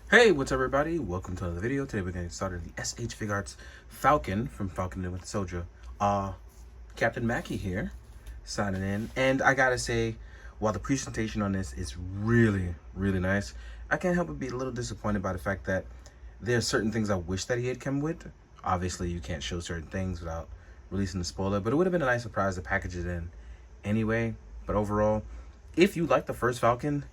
Hey, what's up everybody? Welcome to another video. Today we're getting started the SH Figuarts Falcon from Falcon and Winter Soldier. Captain Mackie here, signing in. And I gotta say, while the presentation on this is really nice, I can't help but be a little disappointed by the fact that there are certain things I wish that he had come with. Obviously, you can't show certain things without releasing the spoiler, but it would have been a nice surprise to package it in anyway. But overall, if you like the first Falcon,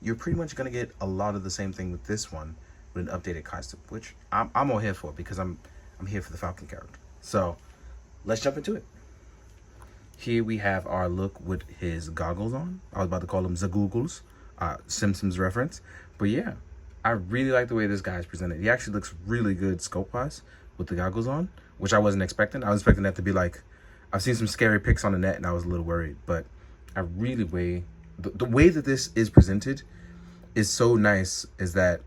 you're pretty much going to get a lot of the same thing with this one with an updated costume, which I'm all here for because I'm here for the Falcon character. So let's jump into it. Here we have our look with his goggles on. I was about to call them Zagoogles, Simpsons reference. But yeah, I really like the way this guy is presented. He actually looks really good sculpt-wise with the goggles on, which I wasn't expecting. I was expecting that to be like, I've seen some scary pics on the net and I was a little worried, but I really the way that this is presented is so nice, is that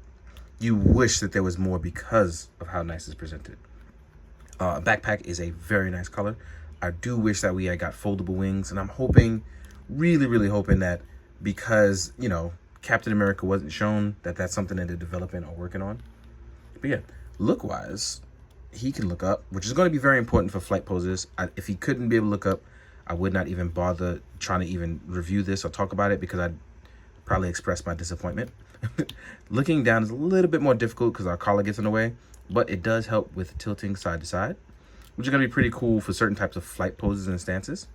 you wish that there was more because of how nice it's presented. Backpack is a very nice color. I do wish that we had got foldable wings, and I'm hoping, really hoping that because, you know, Captain America wasn't shown, that that's something that they're developing or working on. But yeah, look-wise, he can look up, which is going to be very important for flight poses. If he couldn't be able to look up, I would not even bother trying to even review this or talk about it because I'd probably express my disappointment. Looking down is a little bit more difficult because our collar gets in the way, but it does help with tilting side to side, which is going to be pretty cool for certain types of flight poses and stances.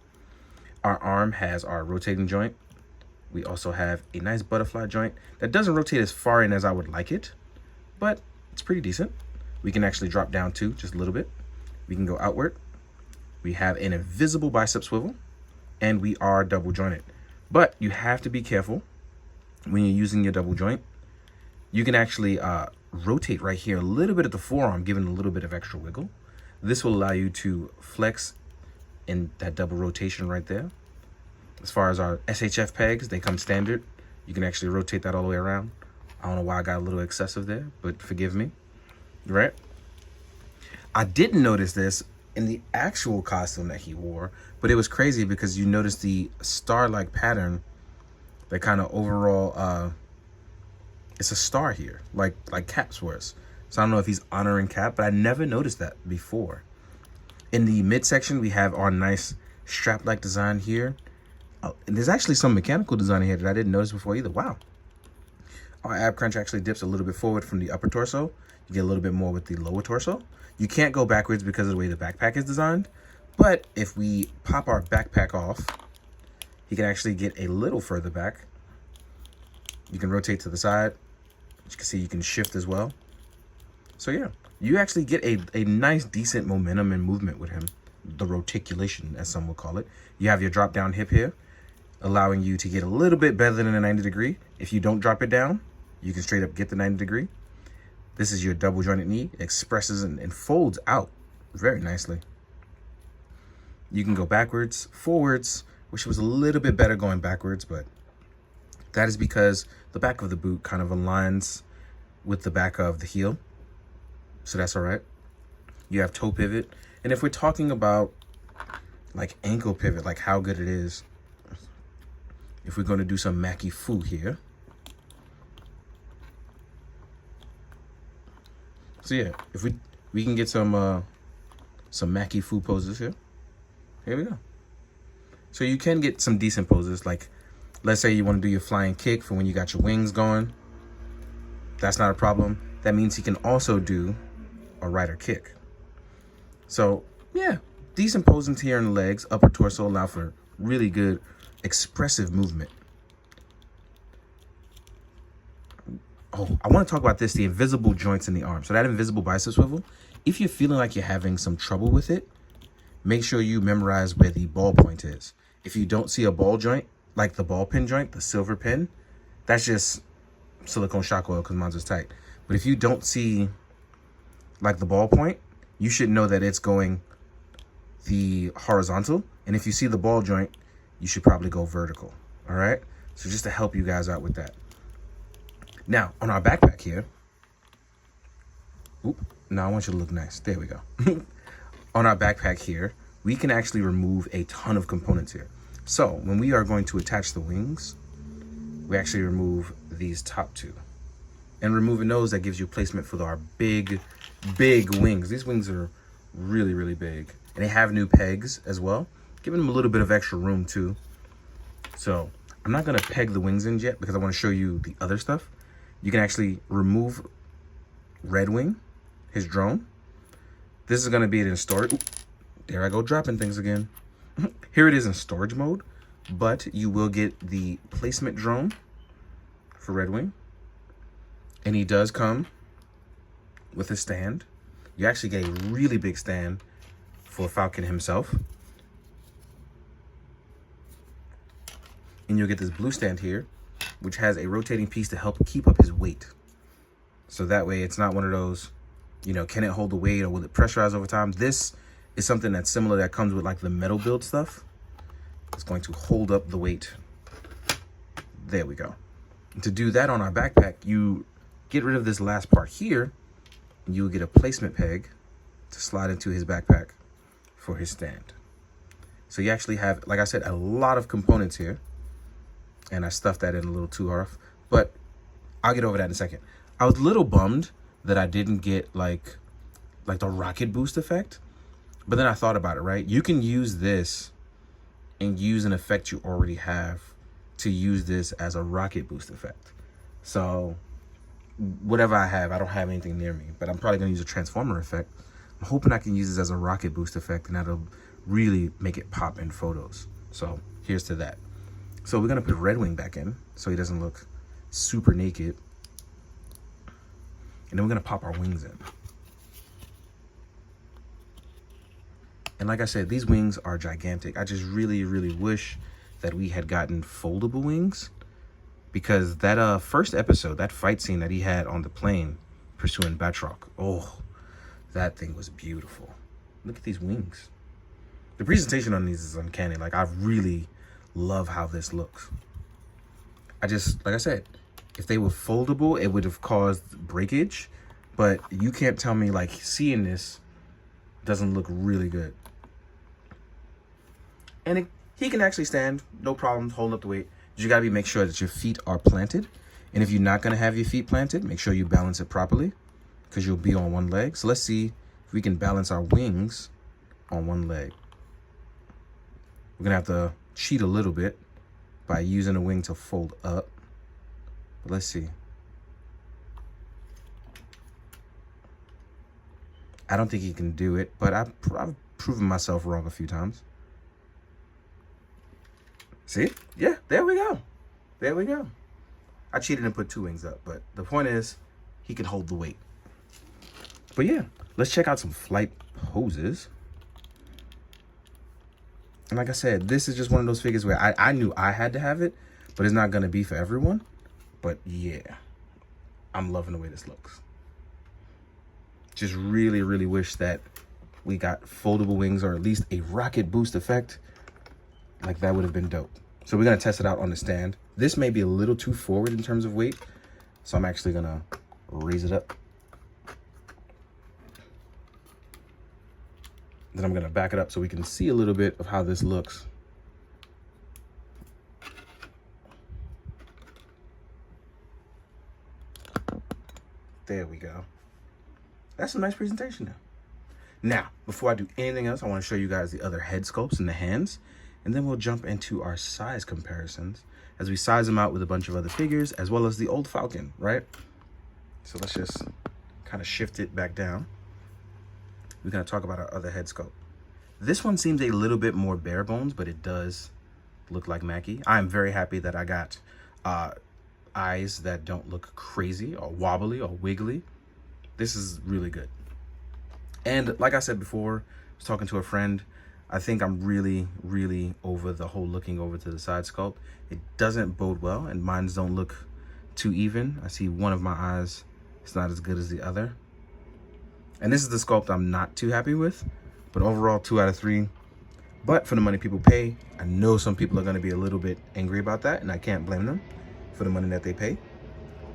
Our arm has our rotating joint. We also have a nice butterfly joint that doesn't rotate as far in as I would like it, but it's pretty decent. We can actually drop down too, just a little bit. We can go outward. We have an invisible bicep swivel, and we are double jointed. But you have to be careful when you're using your double joint. You can actually rotate right here a little bit at the forearm, giving a little bit of extra wiggle. This will allow you to flex in that double rotation right there. As far as our SHF pegs, they come standard. You can actually rotate that all the way around. I don't know why I got a little excessive there, but forgive me, right? I didn't notice this in the actual costume that he wore, but it was crazy because you notice the star-like pattern, that kind of overall, it's a star here, like Cap's wears. So I don't know if he's honoring Cap, but I never noticed that before. In the midsection, we have our nice strap-like design here. And there's actually some mechanical design here that I didn't notice before either. Wow. Our ab crunch actually dips a little bit forward from the upper torso. You get a little bit more with the lower torso. You can't go backwards because of the way the backpack is designed. But if we pop our backpack off, you can actually get a little further back. You can rotate to the side. As you can see, you can shift as well. So yeah, you actually get a nice, decent momentum and movement with him. The roticulation, as some would call it. You have your drop down hip here, allowing you to get a little bit better than a 90 degree. If you don't drop it down, you can straight up get the 90 degree. This is your double jointed knee. It expresses and folds out very nicely. You can go backwards, forwards, which was a little bit better going backwards, but that is because the back of the boot kind of aligns with the back of the heel. So that's all right. You have toe pivot. And if we're talking about like ankle pivot, like how good it is, if we're going to do some Mackie Fu here. So yeah, if we can get some Mackie Fu poses here. Here we go. So you can get some decent poses, like let's say you want to do your flying kick for when you got your wings going. That's not a problem. That means he can also do a rider kick. So yeah, decent posings here in the legs. Upper torso allow for really good expressive movement. Oh, I want to talk about this, the invisible joints in the arm. So that invisible bicep swivel, if you're feeling like you're having some trouble with it, make sure you memorize where the ball point is. If you don't see a ball joint, like the ball pin joint, the silver pin, that's just silicone shock oil because mine's is tight. But if you don't see like the ball point, you should know that it's going the horizontal. And if you see the ball joint, you should probably go vertical. All right. So just to help you guys out with that. Now, on our backpack here, now I want you to look nice. There we go. On our backpack here, we can actually remove a ton of components here. So when we are going to attach the wings, we actually remove these top two. And removing those, that gives you placement for our big wings. These wings are really, really big. And they have new pegs as well, giving them a little bit of extra room too. So I'm not gonna peg the wings in yet because I wanna show you the other stuff. You can actually remove Red Wing, his drone. This is gonna be it in storage. Ooh, there I go dropping things again. Here it is in storage mode, but you will get the placement drone for Red Wing. And he does come with a stand. You actually get a really big stand for Falcon himself. And you'll get this blue stand here, which has a rotating piece to help keep up his weight. So that way it's not one of those, you know, can it hold the weight or will it pressurize over time? This is something that's similar that comes with like the metal build stuff. It's going to hold up the weight. There we go. And to do that on our backpack, you get rid of this last part here, and you will get a placement peg to slide into his backpack for his stand. So you actually have, like I said, a lot of components here. And I stuffed that in a little too hard, but I'll get over that in a second. I was a little bummed that I didn't get like the rocket boost effect, but then I thought about it, right? You can use this and use an effect you already have to use this as a rocket boost effect. So whatever I have, I don't have anything near me, but I'm probably gonna use a transformer effect. I'm hoping I can use this as a rocket boost effect, and that'll really make it pop in photos. So here's to that. So we're gonna put Red Wing back in so he doesn't look super naked. And then we're gonna pop our wings in. And like I said, these wings are gigantic. I just really, really wish that we had gotten foldable wings, because that first episode, that fight scene that he had on the plane pursuing Batroc, oh, that thing was beautiful. Look at these wings. The presentation on these is uncanny. Like, I really love how this looks. Like I said, if they were foldable, it would have caused breakage, but you can't tell me like seeing this doesn't look really good. And he can actually stand, no problem, holding up the weight. You gotta make sure that your feet are planted. And if you're not gonna have your feet planted, make sure you balance it properly, because you'll be on one leg. So let's see if we can balance our wings on one leg. We're gonna have to cheat a little bit by using a wing to fold up. But let's see. I don't think he can do it, but I've proven myself wrong a few times. See? Yeah, there we go. There we go. I cheated and put two wings up, but the point is he can hold the weight. But yeah, let's check out some flight poses. And like I said, this is just one of those figures where I knew I had to have it, but it's not going to be for everyone. But yeah, I'm loving the way this looks. Just really, really wish that we got foldable wings, or at least a rocket boost effect. Like, that would have been dope. So we're going to test it out on the stand. This may be a little too forward in terms of weight, so I'm actually going to raise it up. Then I'm going to back it up so we can see a little bit of how this looks. There we go. That's a nice presentation now. Now, before I do anything else, I want to show you guys the other head sculpts and the hands, and then we'll jump into our size comparisons as we size them out with a bunch of other figures, as well as the old Falcon, right? So let's just kind of shift it back down. We're going to talk about our other head sculpt. This one seems a little bit more bare bones, but it does look like Mackie. I'm very happy that I got eyes that don't look crazy or wobbly or wiggly. This is really good. And like I said before, I was talking to a friend, I think I'm really, really over the whole looking over to the side sculpt. It doesn't bode well, and mine don't look too even. I see one of my eyes, it's not as good as the other. And this is the sculpt I'm not too happy with, but overall 2 out of 3. But for the money people pay, I know some people are going to be a little bit angry about that, and I can't blame them for the money that they pay.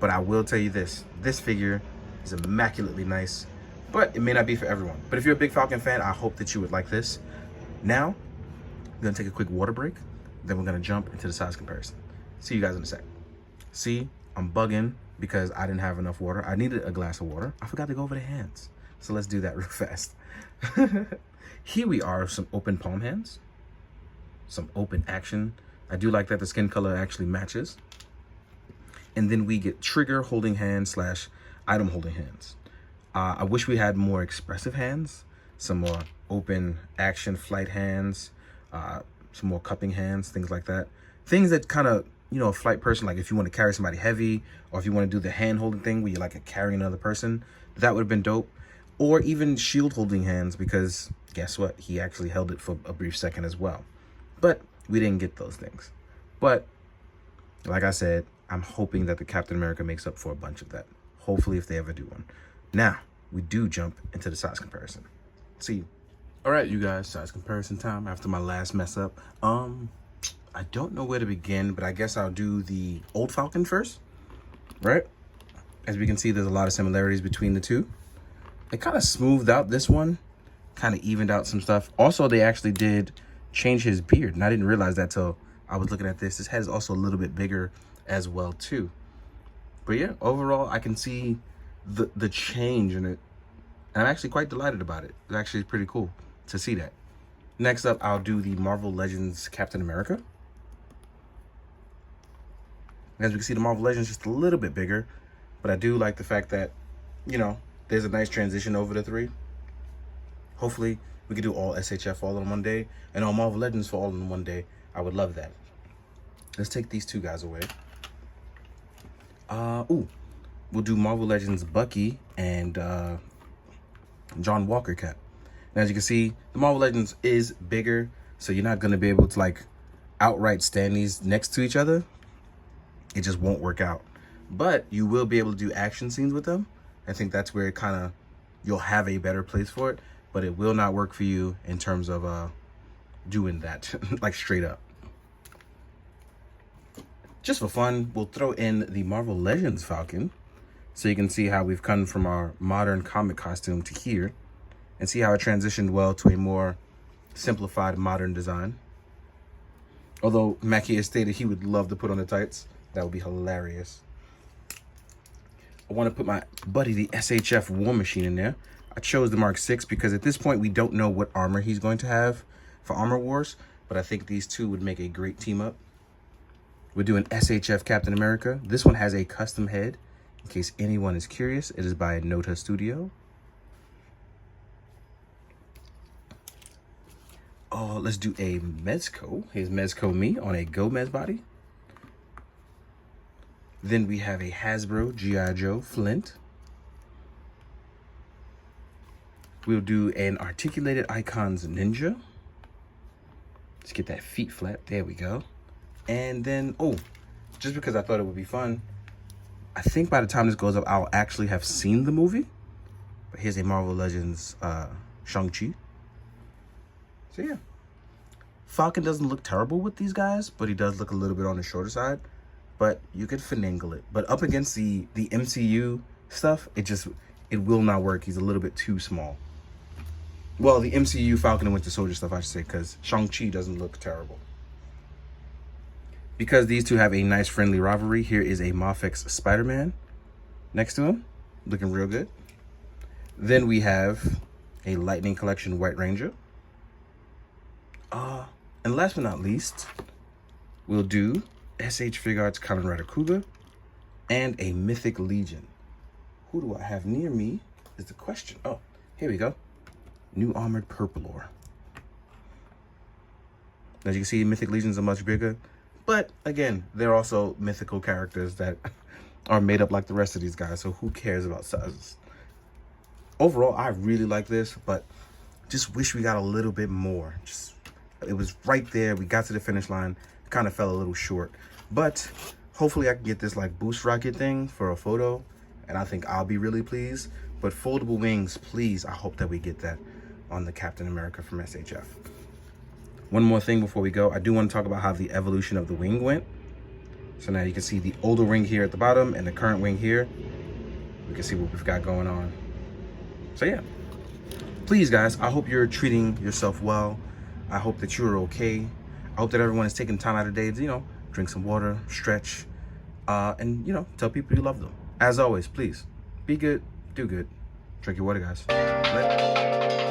But I will tell you this figure is immaculately nice, but it may not be for everyone. But if you're a big Falcon fan, I hope that you would like this. Now, we're going to take a quick water break, then we're going to jump into the size comparison. See you guys in a sec. See, I'm bugging because I didn't have enough water. I needed a glass of water. I forgot to go over the hands. So let's do that real fast. Here we are, some open palm hands. Some open action. I do like that the skin color actually matches. And then we get trigger holding hands slash item holding hands. I wish we had more expressive hands. Some more open action flight hands. Some more cupping hands, things like that. Things that kind of, you know, a flight person, like if you want to carry somebody heavy, or if you want to do the hand holding thing where you're like carrying another person, that would have been dope. Or even shield holding hands, because guess what? He actually held it for a brief second as well. But we didn't get those things. But like I said, I'm hoping that the Captain America makes up for a bunch of that. Hopefully, if they ever do one. Now, we do jump into the size comparison. See you. All right, you guys, size comparison time after my last mess up. I don't know where to begin, but I guess I'll do the old Falcon first, right? As we can see, there's a lot of similarities between the two. It kind of smoothed out this one, kind of evened out some stuff. Also, they actually did change his beard, and I didn't realize that till I was looking at this. His head is also a little bit bigger as well, too. But yeah, overall, I can see the change in it, and I'm actually quite delighted about it. It's actually pretty cool to see that. Next up, I'll do the Marvel Legends Captain America. As we can see, the Marvel Legends just a little bit bigger, but I do like the fact that, you know, there's a nice transition over the three. Hopefully, we could do all SHF all in one day, and all Marvel Legends for all in one day. I would love that. Let's take these two guys away. We'll do Marvel Legends Bucky and John Walker Cap. And as you can see, the Marvel Legends is bigger, so you're not going to be able to like outright stand these next to each other. It just won't work out. But you will be able to do action scenes with them. I think that's where it kind of, you'll have a better place for it, but it will not work for you in terms of doing that, like straight up. Just for fun, we'll throw in the Marvel Legends Falcon, so you can see how we've come from our modern comic costume to here, and see how it transitioned well to a more simplified modern design. Although Mackie has stated he would love to put on the tights. That would be hilarious. I want to put my buddy, the SHF War Machine, in there. I chose the Mark 6 because at this point we don't know what armor he's going to have for Armor Wars, but I think these two would make a great team up. We're doing SHF Captain America. This one has a custom head. In case anyone is curious, it is by Nota Studio. Oh, let's do a Mezco. Here's Mezco me on a Gomez body. Then we have a Hasbro G.I. Joe Flint. We'll do an Articulated Icons Ninja. Let's get that feet flat. There we go. And then, just because I thought it would be fun, I think by the time this goes up, I'll actually have seen the movie. But here's a Marvel Legends Shang-Chi. So yeah. Falcon doesn't look terrible with these guys, but he does look a little bit on the shorter side. But you could finagle it. But up against the MCU stuff, it will not work. He's a little bit too small. Well, the MCU Falcon and Winter Soldier stuff, I should say, because Shang-Chi doesn't look terrible. Because these two have a nice friendly rivalry, here is a Mafex Spider-Man next to him, looking real good. Then we have a Lightning Collection White Ranger. And last but not least, we'll do SH Figuarts Kamen Rider Kuga and a Mythic Legion. Who do I have near me is the question. Oh, here we go. New Armored Purple. As you can see, Mythic Legions are much bigger. But again, they're also mythical characters that are made up like the rest of these guys. So who cares about sizes? Overall, I really like this, but just wish we got a little bit more. It was right there. We got to the finish line. Kind of fell a little short. But hopefully I can get this like boost rocket thing for a photo. And I think I'll be really pleased. But foldable wings, please. I hope that we get that on the Captain America from SHF. One more thing before we go. I do want to talk about how the evolution of the wing went. So now you can see the older wing here at the bottom and the current wing here. We can see what we've got going on. So yeah. Please, guys, I hope you're treating yourself well. I hope that you're okay. I hope that everyone is taking time out of the day to, drink some water, stretch, and, tell people you love them. As always, please be good, do good, drink your water, guys. Later.